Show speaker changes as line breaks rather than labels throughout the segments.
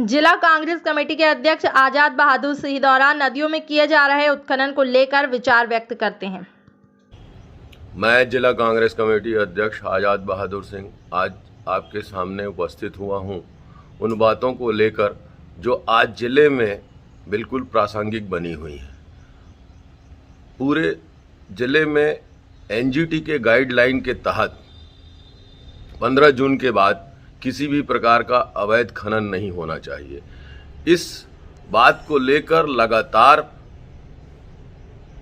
जिला कांग्रेस कमेटी के अध्यक्ष आजाद बहादुर सिंह द्वारा नदियों में किए जा रहे उत्खनन को लेकर विचार व्यक्त करते हैं।
मैं जिला कांग्रेस कमेटी अध्यक्ष आजाद बहादुर सिंह आज आपके सामने उपस्थित हुआ हूं उन बातों को लेकर जो आज जिले में बिल्कुल प्रासंगिक बनी हुई है। पूरे जिले में एनजीटी के गाइडलाइन के तहत 15 जून के बाद किसी भी प्रकार का अवैध खनन नहीं होना चाहिए। इस बात को लेकर लगातार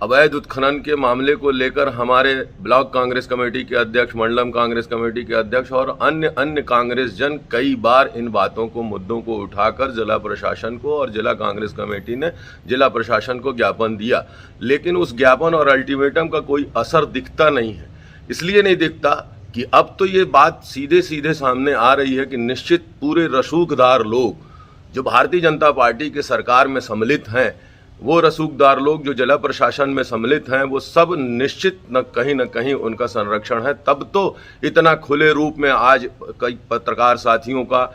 अवैध उत्खनन के मामले को लेकर हमारे ब्लॉक कांग्रेस कमेटी के अध्यक्ष, मंडलम कांग्रेस कमेटी के अध्यक्ष और अन्य कांग्रेस जन कई बार इन बातों को, मुद्दों को उठाकर जिला प्रशासन को और जिला कांग्रेस कमेटी ने जिला प्रशासन को ज्ञापन दिया, लेकिन उस ज्ञापन और अल्टीमेटम का कोई असर दिखता नहीं है। इसलिए नहीं दिखता कि अब तो ये बात सीधे सीधे सामने आ रही है कि निश्चित पूरे रसूखदार लोग जो भारतीय जनता पार्टी के सरकार में सम्मिलित हैं, वो रसूखदार लोग जो जिला प्रशासन में सम्मिलित हैं, वो सब निश्चित न कहीं उनका संरक्षण है। तब तो इतना खुले रूप में आज कई पत्रकार साथियों का,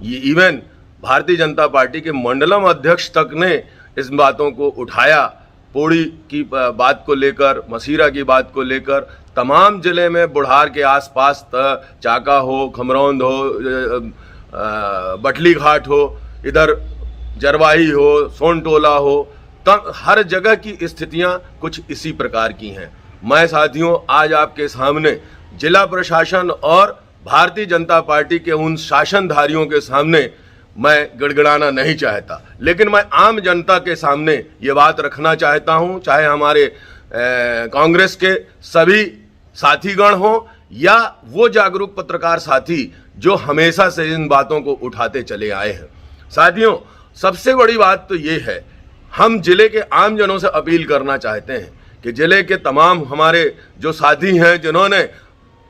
ये इवन भारतीय जनता पार्टी के मंडलम अध्यक्ष तक ने इस बातों को उठाया। पौड़ी की बात को लेकर, मसीरा की बात को लेकर, तमाम जिले में बुढ़ार के आसपास चाका हो, खमरौंद हो, बटली घाट हो, इधर जरवाही हो, सोनटोला हो, तब हर जगह की स्थितियां कुछ इसी प्रकार की हैं। मैं साथियों आज आपके सामने जिला प्रशासन और भारतीय जनता पार्टी के उन शासनधारियों के सामने मैं गड़गड़ाना नहीं चाहता, लेकिन मैं आम जनता के सामने ये बात रखना चाहता हूं, चाहे हमारे कांग्रेस के सभी साथीगण हो या वो जागरूक पत्रकार साथी जो हमेशा से इन बातों को उठाते चले आए हैं। साथियों, सबसे बड़ी बात तो ये है, हम जिले के आम जनों से अपील करना चाहते हैं कि जिले के तमाम हमारे जो साथी हैं जिन्होंने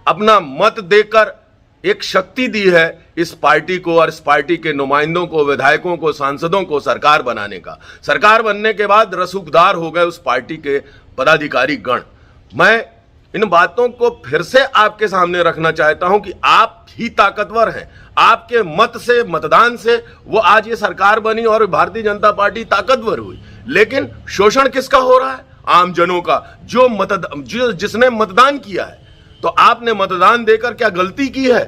अपना मत देकर एक शक्ति दी है इस पार्टी को और इस पार्टी के नुमाइंदों को, विधायकों को, सांसदों को सरकार बनाने का, सरकार बनने के बाद रसूखदार हो गए उस पार्टी के पदाधिकारी गण। मैं इन बातों को फिर से आपके सामने रखना चाहता हूं कि आप ही ताकतवर हैं। आपके मत से, मतदान से वो आज ये सरकार बनी और भारतीय जनता पार्टी ताकतवर हुई, लेकिन शोषण किसका हो रहा है? आम जनों का, जिसने मतदान किया है। तो आपने मतदान देकर क्या गलती की है?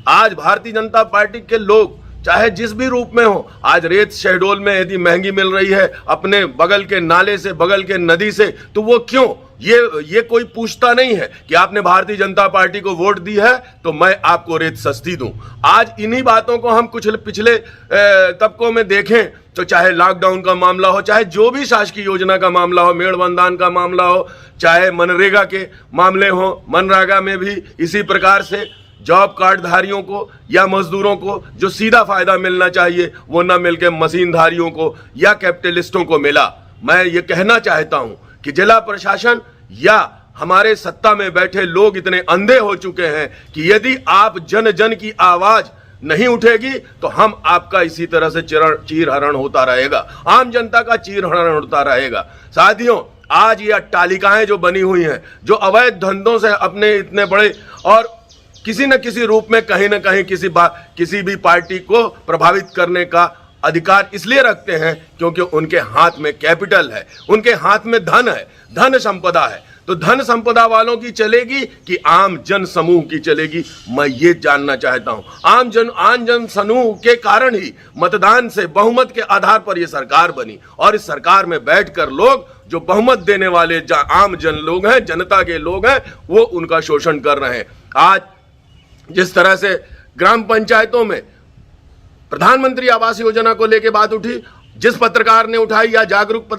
आज भारतीय जनता पार्टी के लोग चाहे जिस भी रूप में हो, आज रेत शहडोल में यदि महंगी मिल रही है अपने बगल के नाले से, बगल के नदी से, तो वो क्यों? ये कोई पूछता नहीं है कि आपने भारतीय जनता पार्टी को वोट दी है तो मैं आपको रेत सस्ती दूं। आज इन्हीं बातों को हम कुछ पिछले तबकों में देखें तो चाहे लॉकडाउन का मामला हो, चाहे जो भी शासकीय योजना का मामला हो, मेड़बंधान का मामला हो, चाहे मनरेगा के मामले हो, मनरेगा में भी इसी प्रकार से जॉब कार्डधारियों को या मजदूरों को जो सीधा फायदा मिलना चाहिए वो न मिलकर मशीनधारियों को या कैपिटलिस्टों को मिला। मैं ये कहना चाहता हूं कि जिला प्रशासन या हमारे सत्ता में बैठे लोग इतने अंधे हो चुके हैं कि यदि आप जन जन की आवाज नहीं उठेगी तो हम आपका इसी तरह से चीरहरण होता रहेगा, आम जनता का चीरहरण होता रहेगा। साथियों, आज ये अट्टालिकाएं जो बनी हुई हैं, जो अवैध धंधों से अपने इतने बड़े और किसी न किसी रूप में कहीं न कहीं किसी भी पार्टी को प्रभावित करने का अधिकार इसलिए रखते हैं क्योंकि उनके हाथ में कैपिटल है, उनके हाथ में धन है, धन संपदा है। तो धन संपदा वालों की चलेगी कि आम जन समूह की चलेगी? मैं ये जानना चाहता हूं। आम जन समूह के कारण ही मतदान से, बहुमत के आधार पर यह सरकार बनी और इस सरकार में बैठकर लोग जो बहुमत देने वाले आम जन लोग हैं, जनता के लोग हैं, वो उनका शोषण कर रहे हैं। आज जिस तरह से ग्राम पंचायतों में प्रधानमंत्री आवास योजना को लेकर बात उठी, जिस पत्रकार ने उठाई या जागरूक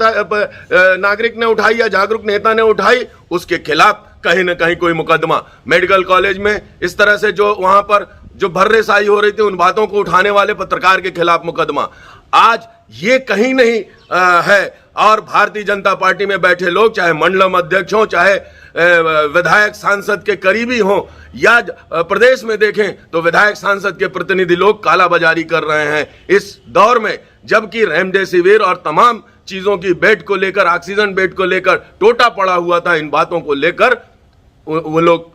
नागरिक ने उठाई या जागरूक नेता ने उठाई, उसके खिलाफ कहीं ना कहीं कोई मुकदमा। मेडिकल कॉलेज में इस तरह से जो वहां पर जो भर्रेशाही हो रही थी, उन बातों को उठाने वाले पत्रकार के खिलाफ मुकदमा। आज ये कहीं नहीं है। और भारतीय जनता पार्टी में बैठे लोग, चाहे मंडलम अध्यक्ष हो, चाहे विधायक सांसद के करीबी हो, या प्रदेश में देखें तो विधायक सांसद के प्रतिनिधि लोग कालाबाजारी कर रहे हैं इस दौर में, जबकि रेमडेसिविर और तमाम चीजों की बेड को लेकर, ऑक्सीजन बेड को लेकर टोटा पड़ा हुआ था। इन बातों को लेकर वो लोग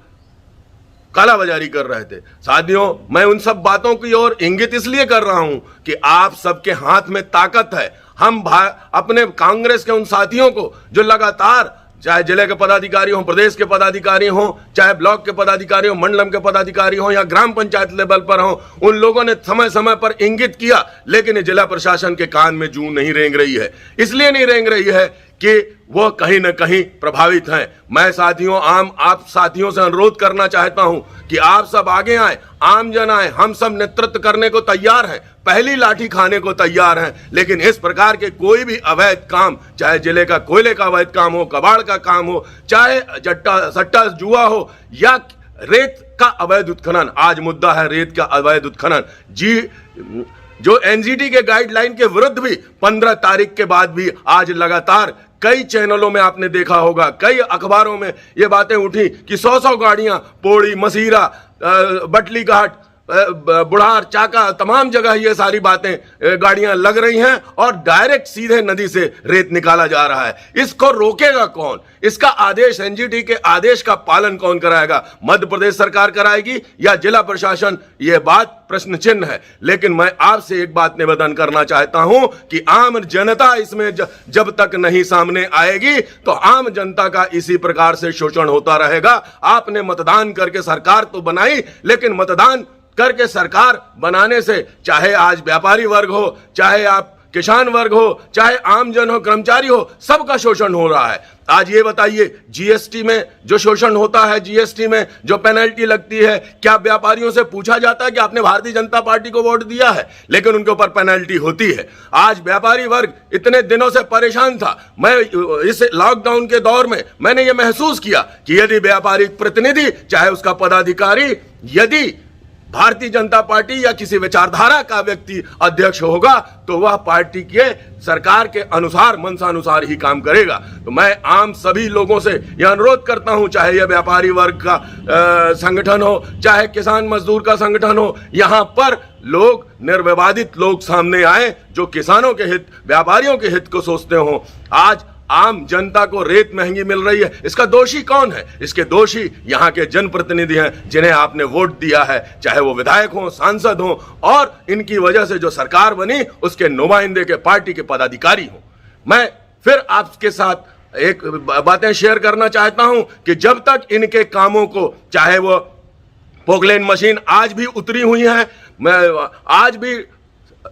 कालाबाजारी कर रहे थे। साथियों, मैं उन सब बातों की ओर इंगित इसलिए कर रहा हूं कि आप सबके हाथ में ताकत है। हम अपने कांग्रेस के उन साथियों को जो लगातार, चाहे जिले के पदाधिकारी हों, प्रदेश के पदाधिकारी हों, चाहे ब्लॉक के पदाधिकारी हों, मंडलम के पदाधिकारी हों या ग्राम पंचायत लेवल पर हों, उन लोगों ने समय समय पर इंगित किया, लेकिन जिला प्रशासन के कान में जूं नहीं रेंग रही है। इसलिए नहीं रेंग रही है कि वो कहीं न कहीं प्रभावित हैं। मैं साथियों, आप साथियों से अनुरोध करना चाहता हूं कि आप सब आगे आए, आम जन आए, हम सब नेतृत्व करने को तैयार हैं, पहली लाठी खाने को तैयार हैं। लेकिन इस प्रकार के कोई भी अवैध काम, चाहे जिले का कोयले का अवैध काम हो, कबाड़ का काम हो, चाहे जट्टा सट्टा जुआ हो या रेत का अवैध उत्खनन, आज मुद्दा है रेत का अवैध उत्खनन जी, जो एनजीटी के गाइडलाइन के विरुद्ध भी 15 तारीख के बाद भी आज लगातार कई चैनलों में आपने देखा होगा, कई अखबारों में ये बातें उठी कि 100 गाड़ियां पौड़ी, मसीरा, बटली घाट, बुढ़ार, चाका, तमाम जगह ये सारी बातें गाड़ियां लग रही हैं और डायरेक्ट सीधे नदी से रेत निकाला जा रहा है। इसको रोकेगा कौन? इसका आदेश, एनजीटी के आदेश का पालन कौन कराएगा? मध्य प्रदेश सरकार कराएगी या जिला प्रशासन? यह बात प्रश्न चिन्ह है। लेकिन मैं आपसे एक बात निवेदन करना चाहता हूं कि आम जनता इसमें जब तक नहीं सामने आएगी तो आम जनता का इसी प्रकार से शोषण होता रहेगा। आपने मतदान करके सरकार तो बनाई, लेकिन मतदान करके सरकार बनाने से, चाहे आज व्यापारी वर्ग हो, चाहे आप किसान वर्ग हो, चाहे आम जन हो, कर्मचारी हो, सबका शोषण हो रहा है। आज ये बताइए, जीएसटी में जो शोषण होता है, जीएसटी में जो पेनल्टी लगती है, क्या व्यापारियों से पूछा जाता है कि आपने भारतीय जनता पार्टी को वोट दिया है? लेकिन उनके ऊपर पेनल्टी होती है। आज व्यापारी वर्ग इतने दिनों से परेशान था। मैं इस लॉकडाउन के दौर में मैंने ये महसूस किया कि यदि व्यापारी प्रतिनिधि, चाहे उसका पदाधिकारी, यदि भारतीय जनता पार्टी या किसी विचारधारा का व्यक्ति अध्यक्ष होगा तो वह पार्टी के, सरकार के अनुसार, मंशानुसार ही काम करेगा। तो मैं आम सभी लोगों से यह अनुरोध करता हूं, चाहे यह व्यापारी वर्ग का संगठन हो, चाहे किसान मजदूर का संगठन हो, यहां पर लोग, निर्विवादित लोग सामने आए जो किसानों के हित, व्यापारियों के हित को सोचते हो। आज आम जनता को रेत महंगी मिल रही है, इसका दोषी कौन है? इसके दोषी यहाँ के जनप्रतिनिधि हैं जिन्हें आपने वोट दिया है, चाहे वो विधायक हो, सांसद हो, और इनकी वजह से जो सरकार बनी उसके नुमाइंदे के, पार्टी के पदाधिकारी हो। मैं फिर आपके साथ एक बातें शेयर करना चाहता हूं कि जब तक इनके कामों को, चाहे वो पोकलेन मशीन आज भी उतरी हुई है, आज भी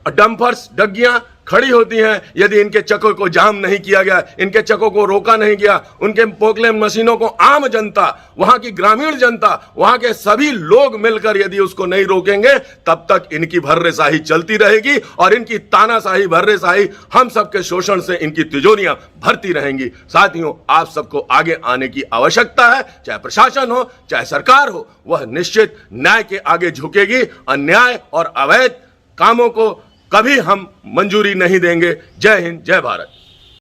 डंपर्स, डग्गियां खड़ी होती हैं, यदि इनके चक्कों को जाम नहीं किया गया, इनके चक्कों को रोका नहीं गया, उनके पोकलेन मशीनों को आम जनता, वहां की ग्रामीण जनता, वहां के सभी लोग मिलकर यदि उसको नहीं रोकेंगे, तब तक इनकी भर्रेशाही चलती रहेगी और इनकी तानाशाही, भर्रेशाही, हम सबके शोषण से इनकी तिजोरियां भरती रहेंगी। साथियों, आप सबको आगे आने की आवश्यकता है। चाहे प्रशासन हो, चाहे सरकार हो, वह निश्चित न्याय के आगे झुकेगी। अन्याय और अवैध कामों को कभी हम मंजूरी नहीं देंगे। जय हिंद, जय भारत।